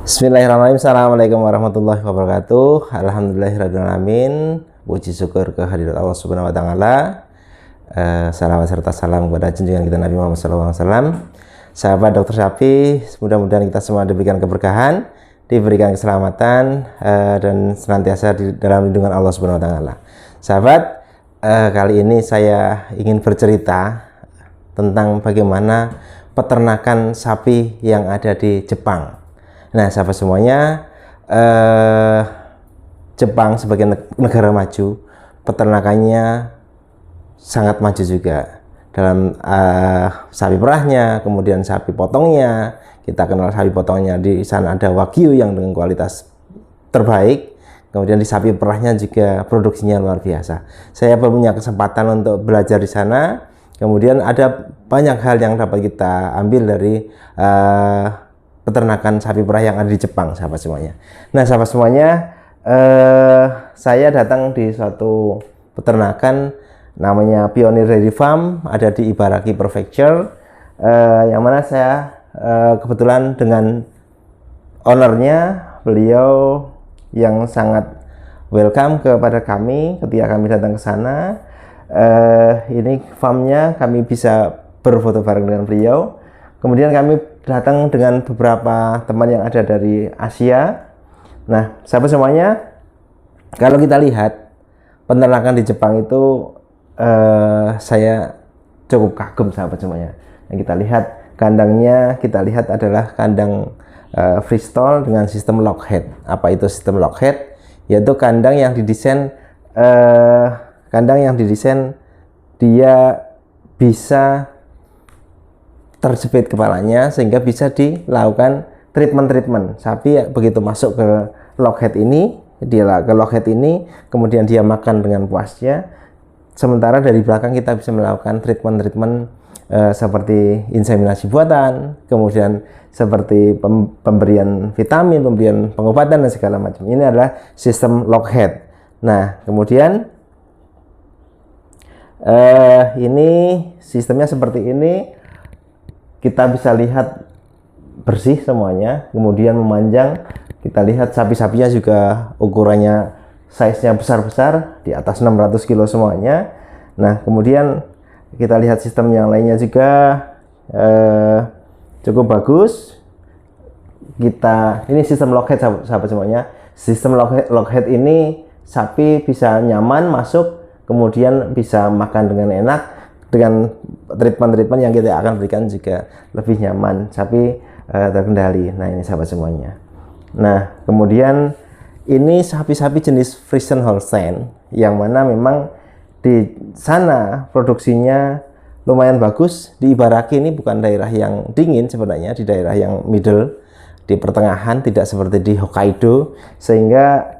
Bismillahirrahmanirrahim. Assalamualaikum warahmatullahi wabarakatuh. Alhamdulillahirrahmanirrahim. Puji syukur kehadirat Allah Subhanahu wa Ta'ala. Salawat serta salam kepada junjungan kita Nabi Muhammad SAW. Sahabat Dr. Syafi, mudah-mudahan kita semua diberikan keberkahan, diberikan keselamatan, dan senantiasa di dalam lindungan Allah Subhanahu wa Ta'ala. Sahabat, kali ini saya ingin bercerita tentang bagaimana peternakan sapi yang ada di Jepang. Nah, sahabat semuanya, Jepang sebagai negara maju, peternakannya sangat maju juga dalam sapi perahnya, kemudian sapi potongnya. Kita kenal sapi potongnya, di sana ada Wagyu yang dengan kualitas terbaik. Kemudian di sapi perahnya juga produksinya luar biasa. Saya punya kesempatan untuk belajar di sana. Kemudian ada banyak hal yang dapat kita ambil dari peternakan sapi perah yang ada di Jepang, sahabat semuanya. Nah, sahabat semuanya, saya datang di suatu peternakan namanya Pioneer Dairy Farm, ada di Ibaraki Prefecture, yang mana saya kebetulan dengan ownernya, beliau yang sangat welcome kepada kami ketika kami datang ke sana. Ini farmnya, kami bisa berfoto bareng dengan beliau. Kemudian kami datang dengan beberapa teman yang ada dari Asia. Nah, sahabat semuanya, kalau kita lihat peternakan di Jepang itu, saya cukup kagum, sahabat semuanya. Yang kita lihat kandangnya, kita lihat adalah kandang freestall dengan sistem lockhead. Apa itu sistem lockhead? Yaitu kandang yang didesain dia bisa terjepit kepalanya sehingga bisa dilakukan treatment. Sapi begitu masuk ke lockhead ini, kemudian dia makan dengan puasnya. Sementara dari belakang kita bisa melakukan treatment seperti inseminasi buatan, kemudian seperti pemberian vitamin, pemberian pengobatan dan segala macam. Ini adalah sistem lockhead. Nah, kemudian ini sistemnya seperti ini. Kita bisa lihat bersih semuanya, kemudian memanjang. Kita lihat sapi-sapinya juga ukurannya, size-nya besar-besar, di atas 600 kilo semuanya. Nah, kemudian kita lihat sistem yang lainnya juga cukup bagus. Ini sistem lockhead, sahabat semuanya. Sistem lockhead ini sapi bisa nyaman masuk, kemudian bisa makan dengan enak. Dengan treatment yang kita akan berikan juga lebih nyaman, sapi terkendali. Nah, ini sahabat semuanya. Nah, kemudian ini sapi-sapi jenis Friesian Holstein yang mana memang di sana produksinya lumayan bagus. Di Ibaraki ini bukan daerah yang dingin sebenarnya, di daerah yang middle, di pertengahan, tidak seperti di Hokkaido, sehingga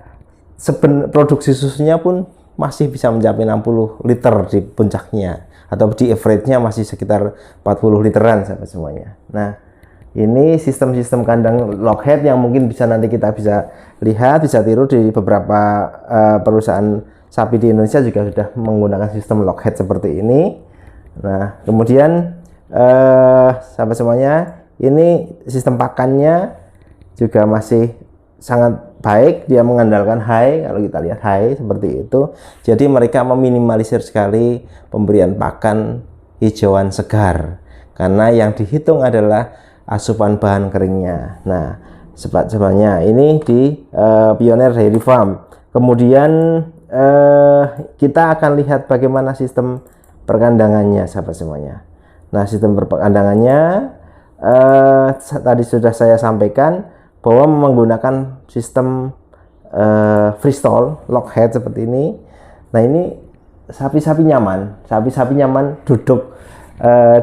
produksi susunya pun masih bisa mencapai 60 liter di puncaknya, atau di average-nya masih sekitar 40 literan, sahabat semuanya. Nah, ini sistem-sistem kandang lockhead yang mungkin nanti kita bisa lihat, bisa tiru di beberapa perusahaan sapi di Indonesia juga sudah menggunakan sistem lockhead seperti ini. Nah, kemudian sahabat semuanya, ini sistem pakannya juga masih sangat baik, dia mengandalkan hay. Kalau kita lihat hay seperti itu, jadi mereka meminimalisir sekali pemberian pakan hijauan segar, karena yang dihitung adalah asupan bahan keringnya. Nah, sebenarnya ini di Pioneer Dairy Farm. Kemudian kita akan lihat bagaimana sistem perkandangannya, sahabat semuanya. Nah, sistem perkandangannya tadi sudah saya sampaikan bahwa menggunakan sistem freestall lockhead seperti ini. Nah, ini sapi-sapi nyaman duduk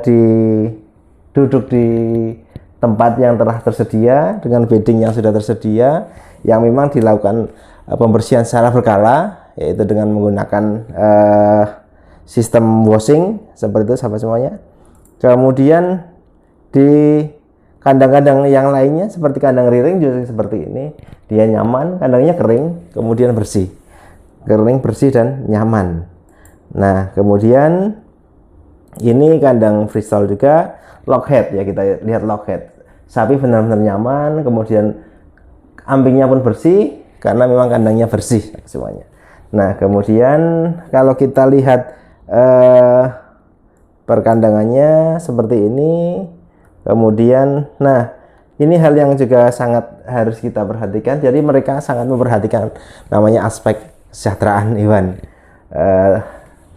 di tempat yang telah tersedia dengan bedding yang sudah tersedia, yang memang dilakukan pembersihan secara berkala, yaitu dengan menggunakan sistem washing seperti itu, sahabat semuanya. Kemudian di kandang-kandang yang lainnya seperti kandang riring juga seperti ini, dia nyaman, kandangnya kering, kemudian bersih dan nyaman. Nah, kemudian ini kandang freestyle juga lockhead, ya kita lihat lockhead. Sapi benar-benar nyaman, kemudian Kambingnya pun bersih karena memang kandangnya bersih semuanya. Nah, kemudian kalau kita lihat perkandangannya seperti ini. Kemudian, nah ini hal yang juga sangat harus kita perhatikan. Jadi mereka sangat memperhatikan namanya aspek kesejahteraan hewan.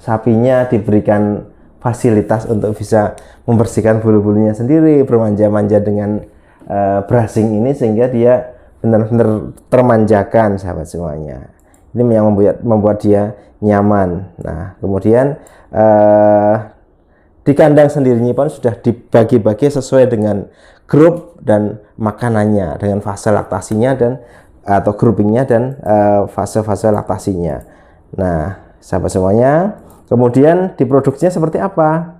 Sapinya diberikan fasilitas untuk bisa membersihkan bulu-bulunya sendiri, bermanja-manja dengan brushing ini sehingga dia benar-benar termanjakan, sahabat semuanya. Ini yang membuat dia nyaman. Nah, kemudian di kandang sendirinya pun sudah dibagi-bagi sesuai dengan grup dan makanannya, dengan fase laktasinya dan atau groupingnya dan fase-fase laktasinya. Nah, sahabat semuanya, kemudian diproduksinya seperti apa?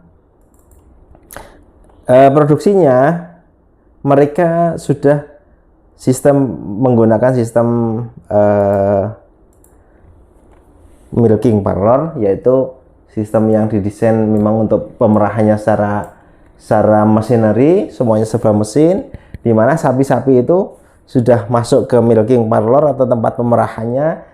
Produksinya mereka sudah menggunakan sistem milking parlor, yaitu sistem yang didesain memang untuk pemerahannya secara machinery, semuanya serba mesin, di mana sapi-sapi itu sudah masuk ke milking parlor atau tempat pemerahannya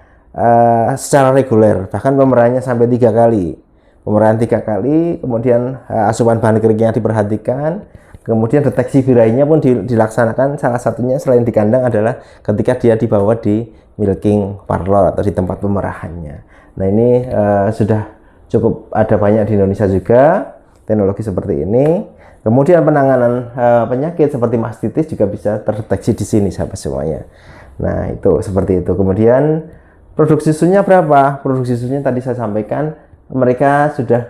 secara reguler, bahkan pemerahannya sampai 3 kali. Pemerahan 3 kali, kemudian asupan bahan keringnya diperhatikan, kemudian deteksi birainya pun dilaksanakan. Salah satunya selain di kandang adalah ketika dia dibawa di milking parlor atau di tempat pemerahannya. Nah, ini sudah cukup ada banyak di Indonesia juga teknologi seperti ini. Kemudian penanganan penyakit seperti mastitis juga bisa terdeteksi di sini, sahabat semuanya. Nah, itu seperti itu. Kemudian produksi susunya berapa? Produksi susunya tadi saya sampaikan mereka sudah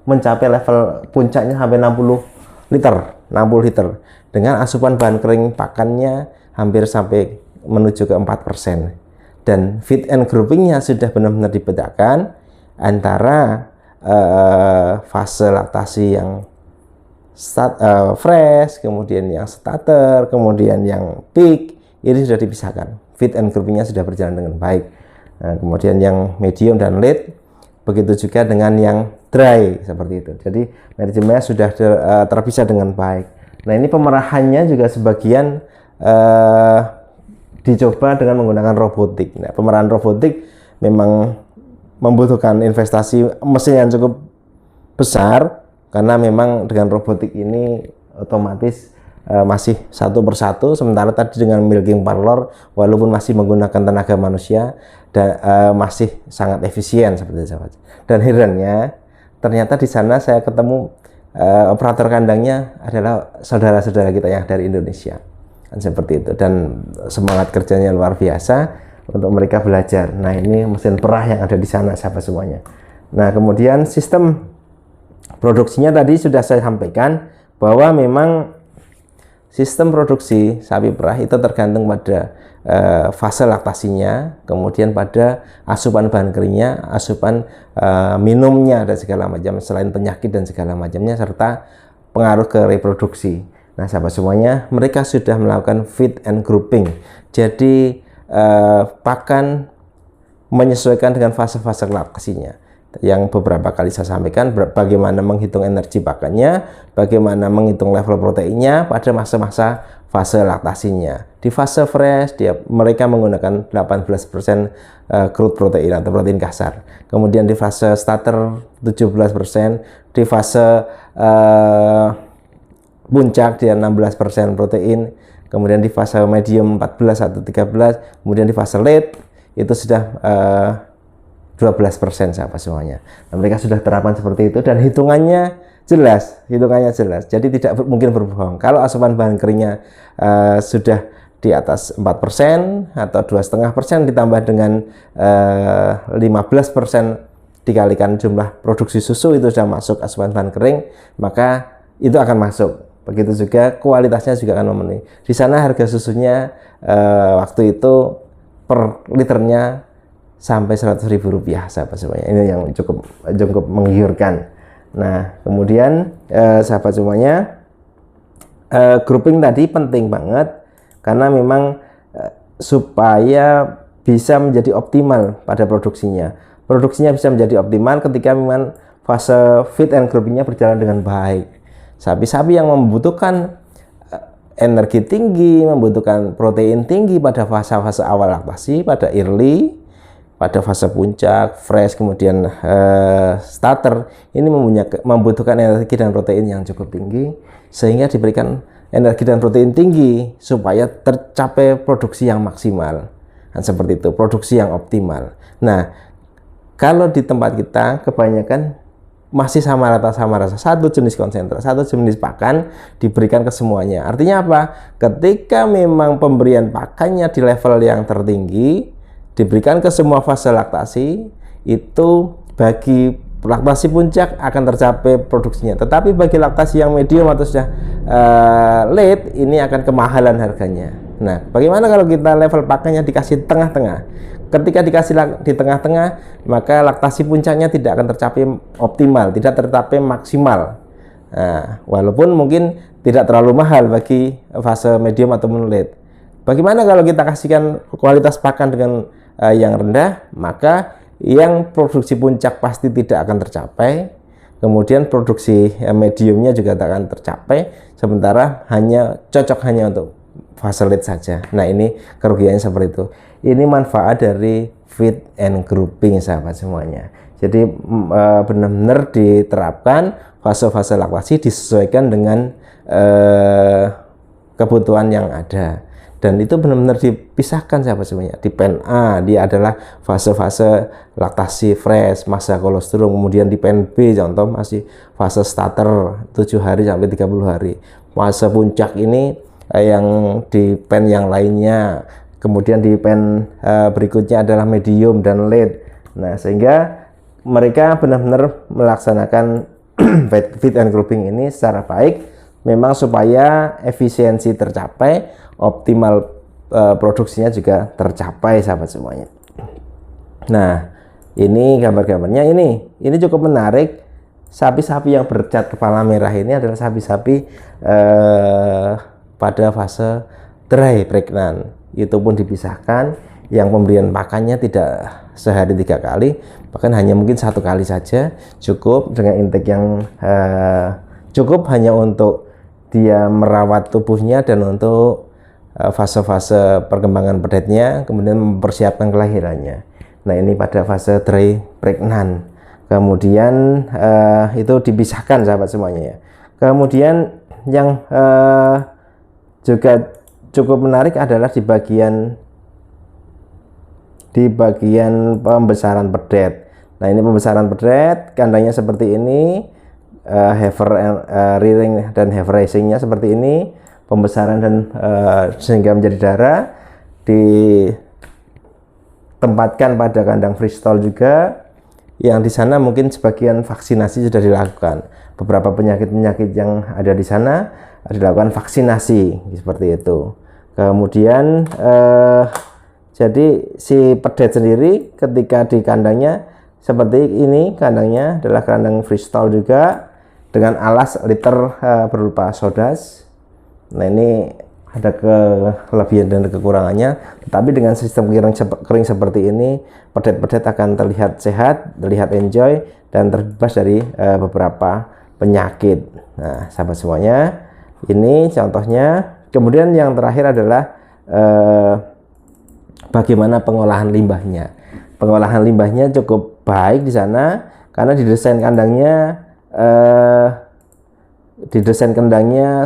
mencapai level puncaknya sampai 60 liter dengan asupan bahan kering pakannya hampir sampai menuju ke 4%. Dan feed and groupingnya sudah benar-benar dibedakan antara fase laktasi yang fresh, kemudian yang starter, kemudian yang peak, ini sudah dipisahkan. Feed and groupingnya sudah berjalan dengan baik. Nah, kemudian yang medium dan late, begitu juga dengan yang dry seperti itu. Jadi manajemennya sudah terpisah dengan baik. Nah, ini pemerahannya juga sebagian dicoba dengan menggunakan robotik. Nah, pemerahan robotik memang membutuhkan investasi mesin yang cukup besar karena memang dengan robotik ini otomatis masih satu persatu, sementara tadi dengan milking parlor walaupun masih menggunakan tenaga manusia dan masih sangat efisien seperti itu. Dan herannya ternyata di sana saya ketemu operator kandangnya adalah saudara-saudara kita yang dari Indonesia, kan seperti itu, dan semangat kerjanya luar biasa untuk mereka belajar. Nah, ini mesin perah yang ada di sana, sahabat semuanya. Nah, kemudian sistem produksinya tadi sudah saya sampaikan bahwa memang sistem produksi sapi perah itu tergantung pada fase laktasinya, kemudian pada asupan bahan keringnya, asupan minumnya dan segala macam, selain penyakit dan segala macamnya, serta pengaruh ke reproduksi. Nah, sahabat semuanya, mereka sudah melakukan feed and grouping. Jadi pakan menyesuaikan dengan fase-fase laktasinya. Yang beberapa kali saya sampaikan bagaimana menghitung energi pakannya, bagaimana menghitung level proteinnya pada masa-masa fase laktasinya. Di fase fresh mereka menggunakan 18% crude protein atau protein kasar. Kemudian di fase starter 17%, di fase puncak dia 16% protein, kemudian di fase medium 14 atau 13, kemudian di fase late itu sudah 12%, sahabat semuanya. Nah, mereka sudah terapkan seperti itu dan hitungannya jelas. Jadi tidak mungkin berbohong. Kalau asupan bahan keringnya sudah di atas 4% atau 2,5% ditambah dengan 15% dikalikan jumlah produksi susu, itu sudah masuk asupan bahan kering, maka itu akan masuk. Begitu juga kualitasnya juga akan memenuhi. Di sana harga susunya waktu itu per liternya sampai Rp100.000, sahabat semuanya. Ini yang cukup menggiurkan. Nah, kemudian sahabat semuanya, grouping tadi penting banget karena memang supaya bisa menjadi optimal pada produksinya. Produksinya bisa menjadi optimal ketika memang fase feed and groupingnya berjalan dengan baik. Sapi-sapi yang membutuhkan energi tinggi, membutuhkan protein tinggi pada fase-fase awal laktasi, pada early, pada fase puncak, fresh, kemudian starter. Ini membutuhkan energi dan protein yang cukup tinggi, sehingga diberikan energi dan protein tinggi supaya tercapai produksi yang maksimal. Nah, seperti itu, produksi yang optimal. Nah, kalau di tempat kita kebanyakan masih sama rata satu jenis konsentrat, satu jenis pakan diberikan ke semuanya. Artinya apa? Ketika memang pemberian pakannya di level yang tertinggi diberikan ke semua fase laktasi, itu bagi laktasi puncak akan tercapai produksinya. Tetapi bagi laktasi yang medium atau sudah late, ini akan kemahalan harganya. Nah, bagaimana kalau kita level pakannya dikasih tengah-tengah? Ketika dikasih di tengah-tengah, maka laktasi puncaknya tidak akan tercapai optimal, tidak tercapai maksimal. Nah, walaupun mungkin tidak terlalu mahal bagi fase medium atau late. Bagaimana kalau kita kasihkan kualitas pakan dengan yang rendah, maka yang produksi puncak pasti tidak akan tercapai. Kemudian produksi mediumnya juga tidak akan tercapai, sementara cocok hanya untuk fase late saja. Nah, ini kerugiannya seperti itu. Ini manfaat dari feed and grouping, sahabat semuanya. Jadi benar-benar diterapkan fase-fase laktasi disesuaikan dengan kebutuhan yang ada. Dan itu benar-benar dipisahkan, sahabat semuanya. Di pen A, dia adalah fase-fase laktasi fresh, masa kolostrum. Kemudian di pen B, contoh masih fase starter 7 hari sampai 30 hari. Fase puncak ini yang di pen yang lainnya. Kemudian di pen berikutnya adalah medium dan late. Nah, sehingga mereka benar-benar melaksanakan feed and grouping ini secara baik, memang supaya efisiensi tercapai, optimal produksinya juga tercapai, sahabat semuanya. Nah, ini gambar-gambarnya ini cukup menarik. Sapi-sapi yang bercat kepala merah ini adalah sapi-sapi pada fase dry pregnant. Itu pun dipisahkan, yang pemberian pakannya tidak sehari 3 kali, bahkan hanya mungkin 1 kali saja cukup, dengan intake yang cukup hanya untuk dia merawat tubuhnya dan untuk fase-fase perkembangan pedetnya, kemudian mempersiapkan kelahirannya. Nah, ini pada fase dry pregnant. Kemudian itu dipisahkan, sahabat semuanya ya. Kemudian yang juga cukup menarik adalah di bagian pembesaran pedet. Nah, ini pembesaran pedet, kandangnya seperti ini, rearing dan heifer raisingnya seperti ini, pembesaran dan sehingga menjadi darah, ditempatkan pada kandang freestall juga, yang di sana mungkin sebagian vaksinasi sudah dilakukan. Beberapa penyakit-penyakit yang ada di sana dilakukan vaksinasi seperti itu. Kemudian jadi si pedet sendiri ketika di kandangnya seperti ini, kandangnya adalah kandang freestall juga dengan alas liter berupa sodas. Nah, ini ada kelebihan dan kekurangannya, tetapi dengan sistem kering seperti ini, pedet-pedet akan terlihat sehat, terlihat enjoy, dan terbebas dari beberapa penyakit. Nah, sahabat semuanya, ini contohnya. Kemudian yang terakhir adalah bagaimana pengolahan limbahnya. Pengolahan limbahnya cukup baik di sana karena didesain kandangnya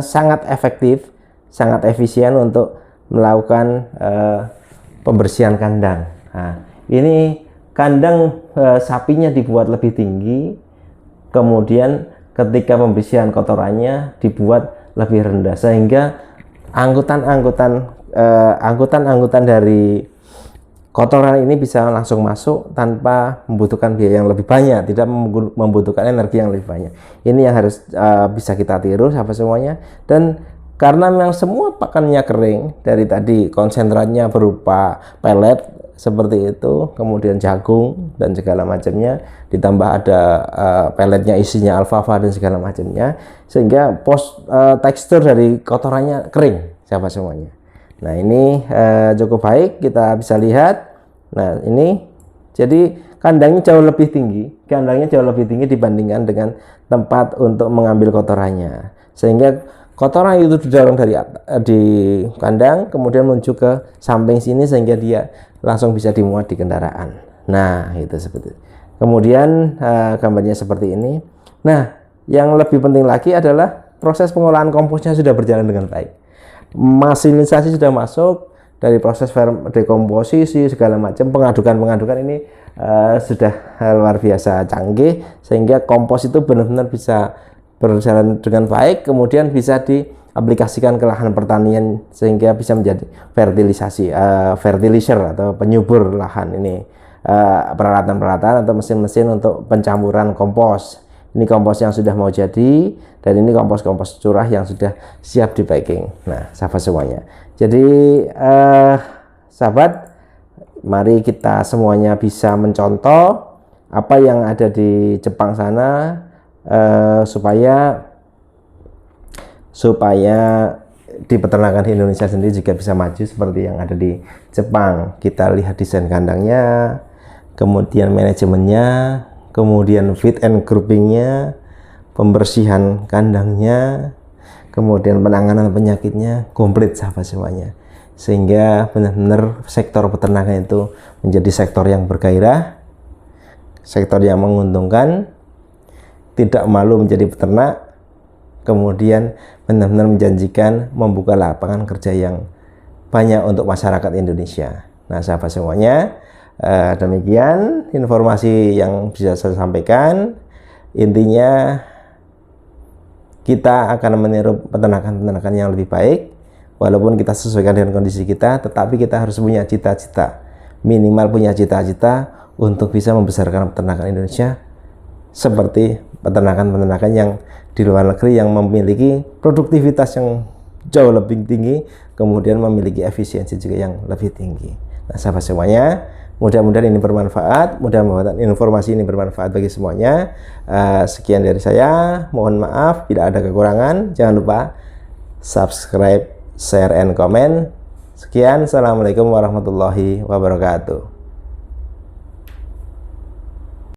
sangat efektif, sangat efisien untuk melakukan pembersihan kandang. Nah, ini kandang sapinya dibuat lebih tinggi, kemudian ketika pembersihan kotorannya dibuat lebih rendah, sehingga angkutan dari kotoran ini bisa langsung masuk tanpa membutuhkan biaya yang lebih banyak, tidak membutuhkan energi yang lebih banyak. Ini yang harus bisa kita tiru, sahabat semuanya. Dan karena memang semua pakannya kering, dari tadi konsentratnya berupa pelet seperti itu, kemudian jagung dan segala macamnya, ditambah ada peletnya isinya alfalfa dan segala macamnya, sehingga tekstur dari kotorannya kering, sahabat semuanya. Nah, ini cukup baik, kita bisa lihat. Nah, ini jadi kandangnya jauh lebih tinggi, dibandingkan dengan tempat untuk mengambil kotorannya, sehingga kotoran itu didorong di kandang, kemudian menuju ke samping sini sehingga dia langsung bisa dimuat di kendaraan. Nah, itu seperti itu. Kemudian gambarnya seperti ini. Nah, yang lebih penting lagi adalah proses pengolahan komposnya sudah berjalan dengan baik. Masinisasi sudah masuk, dari proses dekomposisi segala macam, pengadukan ini sudah luar biasa canggih, sehingga kompos itu benar-benar bisa berjalan dengan baik, kemudian bisa diaplikasikan ke lahan pertanian sehingga bisa menjadi fertilizer atau penyubur lahan. Ini peralatan-peralatan atau mesin-mesin untuk pencampuran kompos. Ini kompos yang sudah mau jadi, dan ini kompos-kompos curah yang sudah siap di packing. Nah, sahabat semuanya. Jadi sahabat, mari kita semuanya bisa mencontoh apa yang ada di Jepang sana, supaya di peternakan di Indonesia sendiri juga bisa maju seperti yang ada di Jepang. Kita lihat desain kandangnya, kemudian manajemennya, kemudian feed and groupingnya, pembersihan kandangnya, kemudian penanganan penyakitnya, komplit sahabat semuanya. Sehingga benar-benar sektor peternakan itu menjadi sektor yang bergairah, sektor yang menguntungkan, tidak malu menjadi peternak, kemudian benar-benar menjanjikan membuka lapangan kerja yang banyak untuk masyarakat Indonesia. Nah, sahabat semuanya, demikian informasi yang bisa saya sampaikan. Intinya kita akan meniru peternakan yang lebih baik, walaupun kita sesuaikan dengan kondisi kita, tetapi kita harus punya cita-cita, minimal punya cita-cita untuk bisa membesarkan peternakan Indonesia seperti peternakan-peternakan yang di luar negeri yang memiliki produktivitas yang jauh lebih tinggi, kemudian memiliki efisiensi juga yang lebih tinggi. Nah, sahabat semuanya, mudah-mudahan ini bermanfaat, mudah-mudahan informasi ini bermanfaat bagi semuanya. Sekian dari saya, mohon maaf bila ada kekurangan. Jangan lupa subscribe, share, and comment. Sekian, assalamualaikum warahmatullahi wabarakatuh.